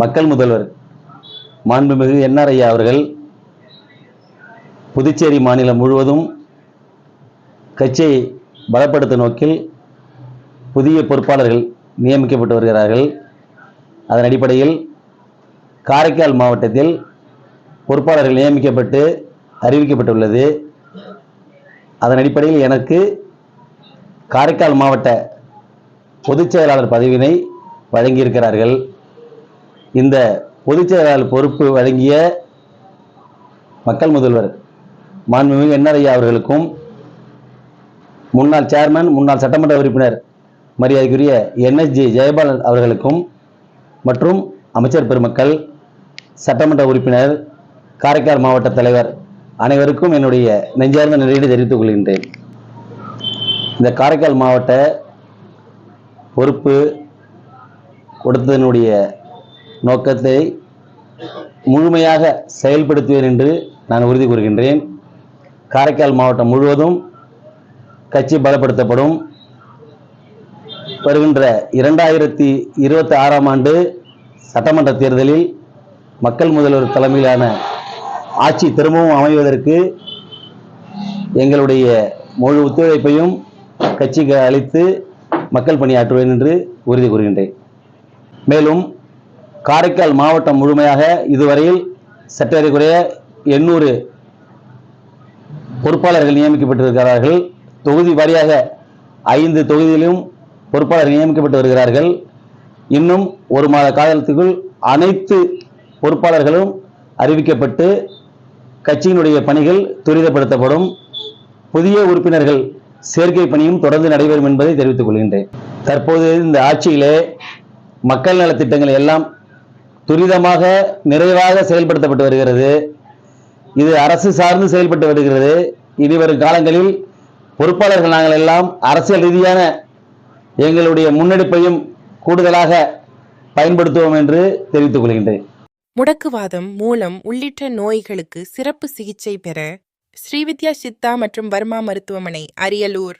மக்கள் முதல்வர் மாண்புமிகு என்ஆர் ஐயா அவர்கள் புதுச்சேரி மாநிலம் முழுவதும் கட்சியை பலப்படுத்தும் நோக்கில் புதிய பொறுப்பாளர்கள் நியமிக்கப்பட்டு வருகிறார்கள். அதன் அடிப்படையில் காரைக்கால் மாவட்டத்தில் பொறுப்பாளர்கள் நியமிக்கப்பட்டு அறிவிக்கப்பட்டுள்ளது. அதன் அடிப்படையில் எனக்கு காரைக்கால் மாவட்ட பொதுச் செயலாளர் பதவியினை வழங்கியிருக்கிறார்கள். இந்த பொதுச் செயலாளர் பொறுப்பு வழங்கிய மக்கள் முதல்வர் மாண்புமிகு என்ஆர் ஐயா அவர்களுக்கும், முன்னாள் சேர்மன் முன்னாள் சட்டமன்ற உறுப்பினர் மரியாதைக்குரிய NSG ஜெயபாலன் அவர்களுக்கும் மற்றும் அமைச்சர் பெருமக்கள், சட்டமன்ற உறுப்பினர், காரைக்கால் மாவட்ட தலைவர் அனைவருக்கும் என்னுடைய நெஞ்சார்ந்த நன்றியை தெரிவித்துக் கொள்கின்றேன். இந்த காரைக்கால் மாவட்ட பொறுப்பு கொடுத்ததனுடைய நோக்கத்தை முழுமையாக செயல்படுத்துவேன் என்று நான் உறுதி கூறுகின்றேன். காரைக்கால் மாவட்டம் முழுவதும் கட்சி பலப்படுத்தப்படும். வருகின்ற 2026ஆம் ஆண்டு சட்டமன்ற தேர்தலில் மக்கள் முதல்வர் தலைமையிலான ஆட்சி திரும்பவும் அமைவதற்கு எங்களுடைய முழு ஒத்துழைப்பையும் கட்சிக்கு அளித்து மக்கள் பணியாற்றுவேன் என்று உறுதி கூறுகின்றேன். மேலும் காரைக்கால் மாவட்டம் முழுமையாக இதுவரையில் சற்றேறக்குறைய 800 பொறுப்பாளர்கள் நியமிக்கப்பட்டிருக்கிறார்கள். தொகுதி வாரியாக 5 தொகுதியிலும் பொறுப்பாளர்கள் நியமிக்கப்பட்டு வருகிறார்கள். இன்னும் ஒரு மாத காலத்துக்குள் அனைத்து பொறுப்பாளர்களும் அறிவிக்கப்பட்டு கட்சியினுடைய பணிகள் துரிதப்படுத்தப்படும். புதிய உறுப்பினர்கள் சேர்க்கை பணியும் தொடர்ந்து நடைபெறும் என்பதை தெரிவித்துக் கொள்கின்றேன். தற்போது இந்த ஆட்சியிலே மக்கள் நலத்திட்டங்கள் எல்லாம் துரிதமாக நிறைவாக செயல்படுத்தப்பட்டு வருகிறது. இது அரசு சார்ந்து செயல்பட்டு வருகிறது. இனிவரும் காலங்களில் பொறுப்பாளர்கள் நாங்கள் எல்லாம் அரசியல் ரீதியான எங்களுடைய முன்னெடுப்பையும் கூடுதலாக பயன்படுத்துவோம் என்று தெரிவித்துக் கொள்கின்றேன். முடக்குவாதம், மூலம் உள்ளிட்ட நோய்களுக்கு சிறப்பு சிகிச்சை பெற ஸ்ரீவித்யா சித்தா மற்றும் வர்மா மருத்துவமனை, அரியலூர்.